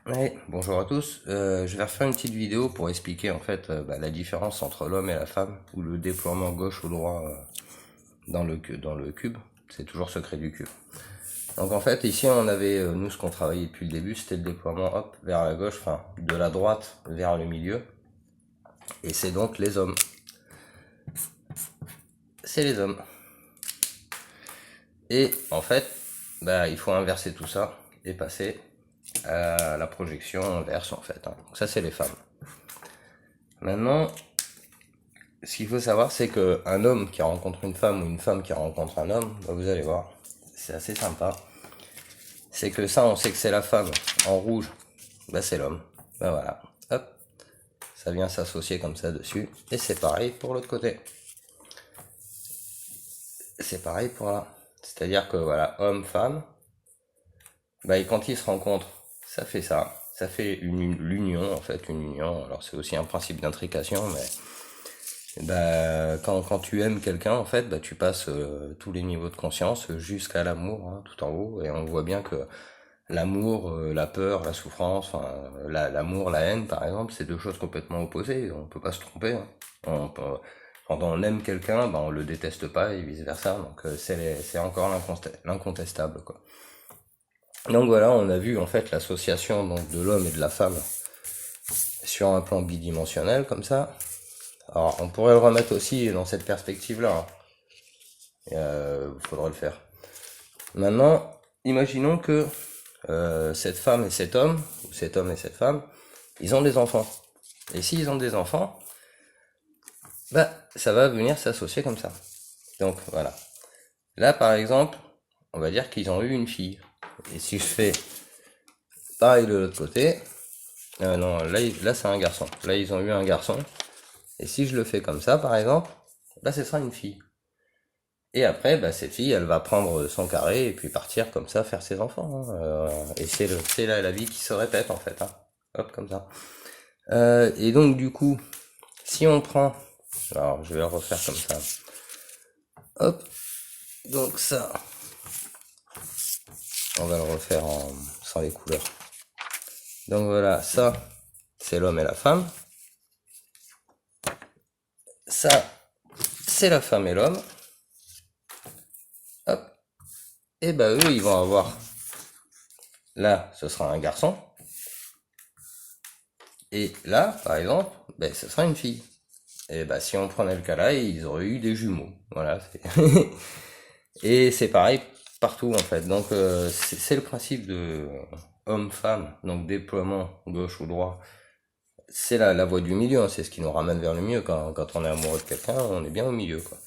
Ouais, bonjour à tous. Je vais refaire une petite vidéo pour expliquer en fait la différence entre l'homme et la femme, ou le déploiement gauche ou droit dans le cube. C'est toujours secret du cube. Donc en fait ici on avait, nous ce qu'on travaillait depuis le début, c'était le déploiement hop vers la gauche, enfin de la droite vers le milieu. Et c'est donc les hommes. C'est les hommes. Et en fait, il faut inverser tout ça et passer à la projection inverse en fait, hein. Donc ça c'est les femmes. Maintenant, ce qu'il faut savoir, c'est qu'un homme qui rencontre une femme ou une femme qui rencontre un homme, vous allez voir, c'est assez sympa. C'est que ça, on sait que c'est la femme en rouge, c'est l'homme. Voilà, hop, ça vient s'associer comme ça dessus. Et c'est pareil pour l'autre côté. C'est pareil pour là. C'est-à-dire que voilà, homme, femme, et quand ils se rencontrent, ça fait ça. Ça fait l'union, en fait, une union. Alors c'est aussi un principe d'intrication, mais quand tu aimes quelqu'un, en fait, tu passes tous les niveaux de conscience jusqu'à l'amour, hein, tout en haut, et on voit bien que l'amour, la peur, la souffrance, enfin, l'amour, la haine, par exemple, c'est deux choses complètement opposées. On peut pas se tromper, hein. Quand on aime quelqu'un, on le déteste pas et vice versa. Donc c'est encore l'incontestable, quoi. Donc voilà, on a vu en fait l'association donc de l'homme et de la femme sur un plan bidimensionnel comme ça. Alors, on pourrait le remettre aussi dans cette perspective-là, hein. Faudrait le faire. Maintenant, imaginons que cette femme et cet homme, ou cet homme et cette femme, ils ont des enfants. Et s'ils ont des enfants, ça va venir s'associer comme ça. Donc, voilà. Là, par exemple, on va dire qu'ils ont eu une fille. Et si je fais pareil de l'autre côté, non, là c'est un garçon. Là, ils ont eu un garçon. Et si je le fais comme ça, par exemple, ce sera une fille. Et après, cette fille, elle va prendre son carré et puis partir comme ça, faire ses enfants, hein. Et c'est la vie qui se répète en fait, hein. Hop, comme ça. Et donc du coup, si on prend, alors je vais le refaire comme ça. Hop, donc ça, on va le refaire sans les couleurs. Donc voilà, ça, c'est l'homme et la femme. Ça, c'est la femme et l'homme. Hop, et eux, ils vont avoir, là, ce sera un garçon. Et là, par exemple, ce sera une fille. Et si on prenait le cas là, ils auraient eu des jumeaux. Voilà. Et c'est pareil partout en fait. Donc c'est le principe de homme-femme, donc déploiement gauche ou droit. C'est la voie du milieu, hein. C'est ce qui nous ramène vers le mieux. Quand on est amoureux de quelqu'un, on est bien au milieu, quoi.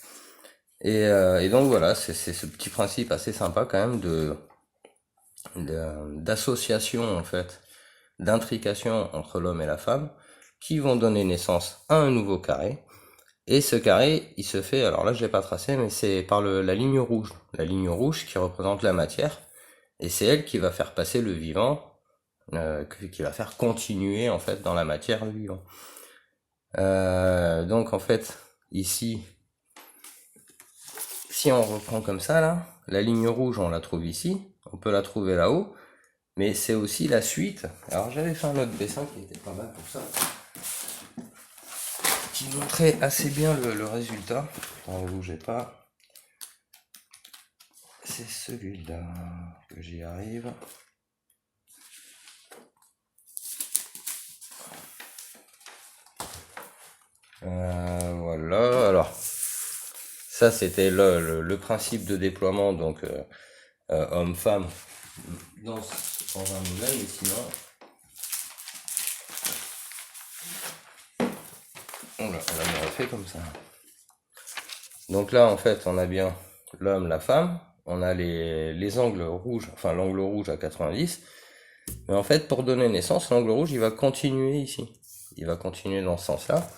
Et donc voilà, c'est ce petit principe assez sympa quand même d'association en fait, d'intrication entre l'homme et la femme, qui vont donner naissance à un nouveau carré. Et ce carré, il se fait, alors là je l'ai pas tracé, mais c'est par la ligne rouge. La ligne rouge qui représente la matière, et c'est elle qui va faire passer le vivant, qui va faire continuer en fait dans la matière le vivant. Donc en fait, ici, si on reprend comme ça là, la ligne rouge on la trouve ici, on peut la trouver là-haut, mais c'est aussi la suite. Alors j'avais fait un autre dessin qui était pas mal pour ça, qui montrait assez bien le résultat. Ne bougez pas. C'est celui-là que j'y arrive. Voilà, alors ça c'était le principe de déploiement, donc homme-femme dans un modèle, mais sinon on l'a refait comme ça. Donc là en fait on a bien l'homme, la femme, on a les angles rouges, enfin l'angle rouge à 90, mais en fait pour donner naissance, l'angle rouge il va continuer ici, il va continuer dans ce sens-là,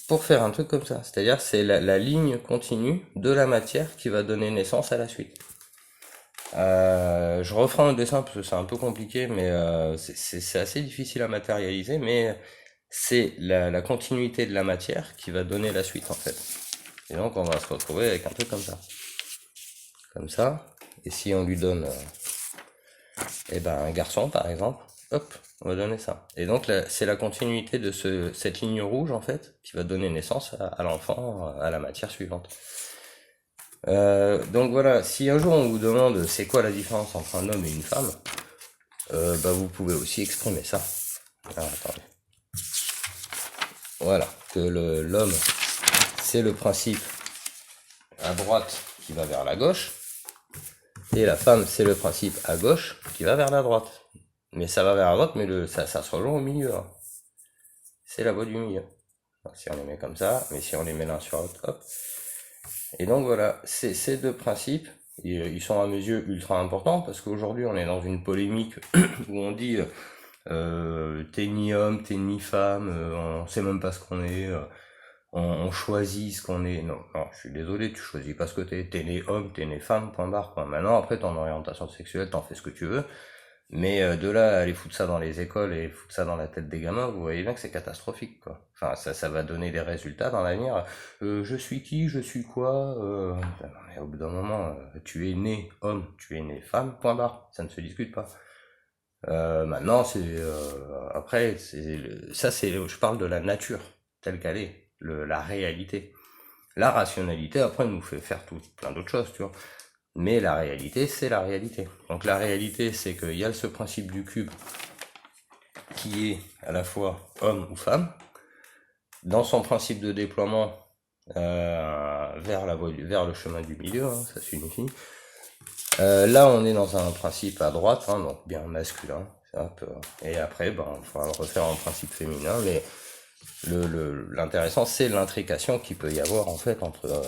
pour faire un truc comme ça. C'est-à-dire c'est la ligne continue de la matière qui va donner naissance à la suite. Je referai un dessin parce que c'est un peu compliqué, mais c'est assez difficile à matérialiser, mais c'est la continuité de la matière qui va donner la suite en fait. Et donc on va se retrouver avec un truc comme ça. Comme ça. Et si on lui donne Et ben un garçon par exemple, hop, on va donner ça. Et donc là, c'est la continuité de cette ligne rouge en fait qui va donner naissance à l'enfant, à la matière suivante. Donc voilà, si un jour on vous demande c'est quoi la différence entre un homme et une femme, bah vous pouvez aussi exprimer ça. Alors attendez. Voilà, que l'homme c'est le principe à droite qui va vers la gauche, et la femme c'est le principe à gauche qui va vers la droite. Mais ça va vers la droite, mais ça se rejoint au milieu. Hein. C'est la voie du milieu. Alors, si on les met comme ça, mais si on les met l'un sur l'autre, hop. Et donc voilà, ces deux principes, ils sont à mes yeux ultra importants, parce qu'aujourd'hui on est dans une polémique où on dit t'es ni homme, t'es ni femme, on sait même pas ce qu'on est, on choisit ce qu'on est. Non, non, je suis désolé, tu choisis pas ce que t'es né homme, t'es né femme, point barre, quoi. Maintenant, après, ton orientation sexuelle, t'en fais ce que tu veux. Mais de là à aller foutre ça dans les écoles et foutre ça dans la tête des gamins, vous voyez bien que c'est catastrophique, quoi. Enfin, ça va donner des résultats dans l'avenir. Je suis qui, je suis quoi mais au bout d'un moment, tu es né homme, tu es né femme, point barre. Ça ne se discute pas. Maintenant, après, je parle de la nature telle qu'elle est, la réalité. La rationalité, après, nous fait faire plein d'autres choses, tu vois. Mais la réalité, c'est la réalité. Donc la réalité, c'est qu'il y a ce principe du cube qui est à la fois homme ou femme. Dans son principe de déploiement vers le chemin du milieu, hein, ça s'unifie. Là, on est dans un principe à droite, hein, donc bien masculin. Et après, on va le refaire en principe féminin. Mais l'intéressant, c'est l'intrication qu'il peut y avoir en fait entre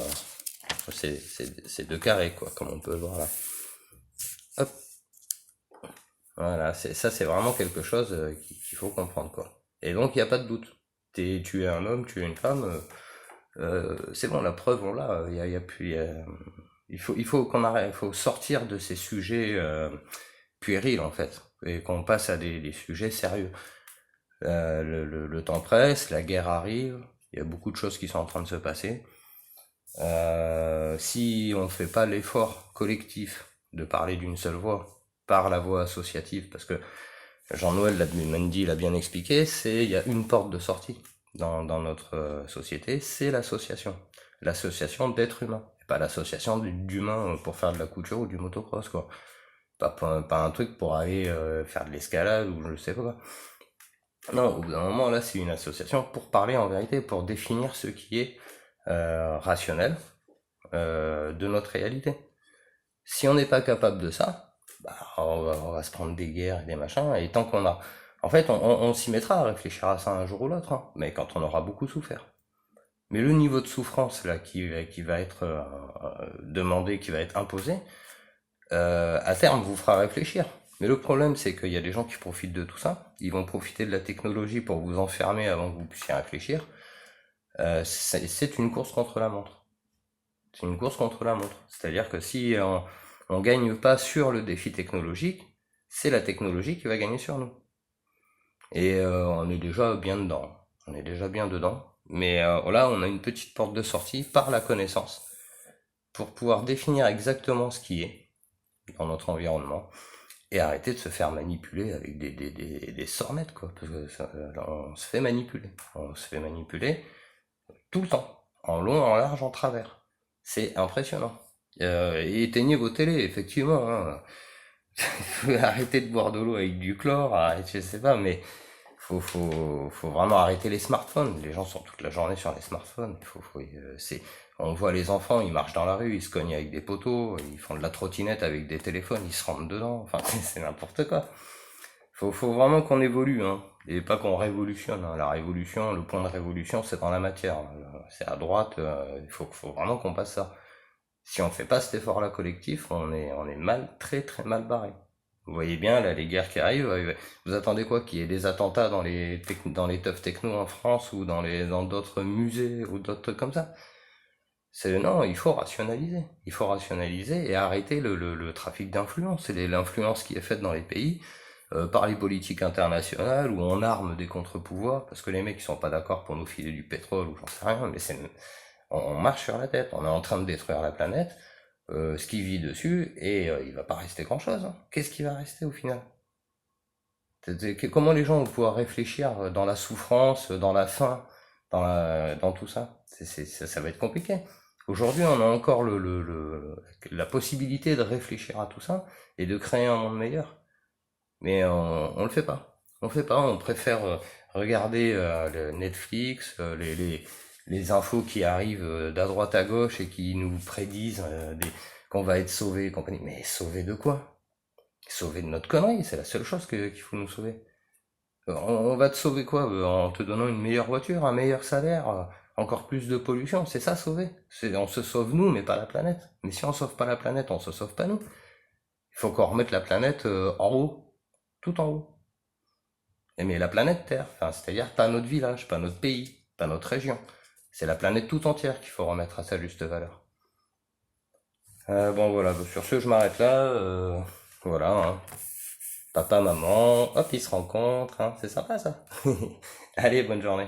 ces deux carrés, quoi, comme on peut le voir là. Hop. Voilà, c'est vraiment quelque chose qu'il faut comprendre, quoi. Et donc, il n'y a pas de doute. Tu es un homme, tu es une femme, c'est bon, la preuve, on l'a. Y a plus, il faut qu'on arrête, il faut sortir de ces sujets puérils, en fait, et qu'on passe à des sujets sérieux. Le temps presse, la guerre arrive, il y a beaucoup de choses qui sont en train de se passer. Si on fait pas l'effort collectif de parler d'une seule voix, par la voie associative, parce que Jean-Noël Mendy l'a bien expliqué, il y a une porte de sortie dans notre société, c'est l'association. L'association d'êtres humains, et pas l'association d'humains pour faire de la couture ou du motocross, quoi. Pas un truc pour aller faire de l'escalade ou je sais pas quoi. Non, au bout d'un moment, là, c'est une association pour parler en vérité, pour définir ce qui est rationnel de notre réalité. Si on n'est pas capable de ça, on va se prendre des guerres et des machins, et tant qu'on a... En fait, on s'y mettra à réfléchir à ça un jour ou l'autre, hein, mais quand on aura beaucoup souffert. Mais le niveau de souffrance là qui va être demandé, qui va être imposé, à terme vous fera réfléchir. Mais le problème, c'est qu'il y a des gens qui profitent de tout ça. Ils vont profiter de la technologie pour vous enfermer avant que vous puissiez réfléchir. C'est une course contre la montre. C'est une course contre la montre. C'est-à-dire que si on gagne pas sur le défi technologique, c'est la technologie qui va gagner sur nous. Et on est déjà bien dedans. On est déjà bien dedans. Mais là, on a une petite porte de sortie par la connaissance pour pouvoir définir exactement ce qui est dans notre environnement et arrêter de se faire manipuler avec des sornettes, quoi. Parce que on se fait manipuler. On se fait manipuler tout le temps. En long, en large, en travers. C'est impressionnant. Et éteignez vos télés, effectivement. Hein. Arrêtez de boire de l'eau avec du chlore, arrêtez, je sais pas, mais faut vraiment arrêter les smartphones. Les gens sont toute la journée sur les smartphones. On voit les enfants, ils marchent dans la rue, ils se cognent avec des poteaux, ils font de la trottinette avec des téléphones, ils se rentrent dedans. Enfin, c'est n'importe quoi. Faut vraiment qu'on évolue, hein, et pas qu'on révolutionne. Hein. La révolution, le point de révolution, c'est dans la matière. C'est à droite. Il faut vraiment qu'on passe ça. Si on fait pas cet effort-là collectif, on est mal, très très mal barré. Vous voyez bien, là, les guerres qui arrivent, vous attendez quoi? Qu'il y ait des attentats dans les teufs techno en France ou dans d'autres musées ou d'autres trucs comme ça? Non, il faut rationaliser. Il faut rationaliser et arrêter le trafic d'influence. C'est l'influence qui est faite dans les pays par les politiques internationales où on arme des contre-pouvoirs parce que les mecs ils sont pas d'accord pour nous filer du pétrole ou j'en sais rien, mais on marche sur la tête. On est en train de détruire la planète. ce qui vit dessus, et il va pas rester grand-chose, hein. Qu'est-ce qui va rester au final? Comment les gens vont pouvoir réfléchir dans la souffrance, dans la faim, dans tout ça? Ça va être compliqué. Aujourd'hui, on a encore la possibilité de réfléchir à tout ça et de créer un monde meilleur. Mais on le fait pas. On le fait pas, on préfère regarder le Netflix, les infos qui arrivent d'à droite à gauche et qui nous prédisent qu'on va être sauvé et compagnie. Mais sauvé de quoi? Sauver de notre connerie, c'est la seule chose qu'il faut nous sauver. On va te sauver quoi? En te donnant une meilleure voiture, un meilleur salaire, encore plus de pollution, c'est ça sauver. On se sauve nous, mais pas la planète. Mais si on sauve pas la planète, on se sauve pas nous. Il faut qu'on remette la planète en haut, tout en haut. Mais la planète Terre, enfin, c'est-à-dire pas notre village, pas notre pays, pas notre région. C'est la planète tout entière qu'il faut remettre à sa juste valeur. Bon voilà, sur ce je m'arrête là. Voilà, hein. Papa, maman, hop, ils se rencontrent, hein. C'est sympa ça. Allez, bonne journée.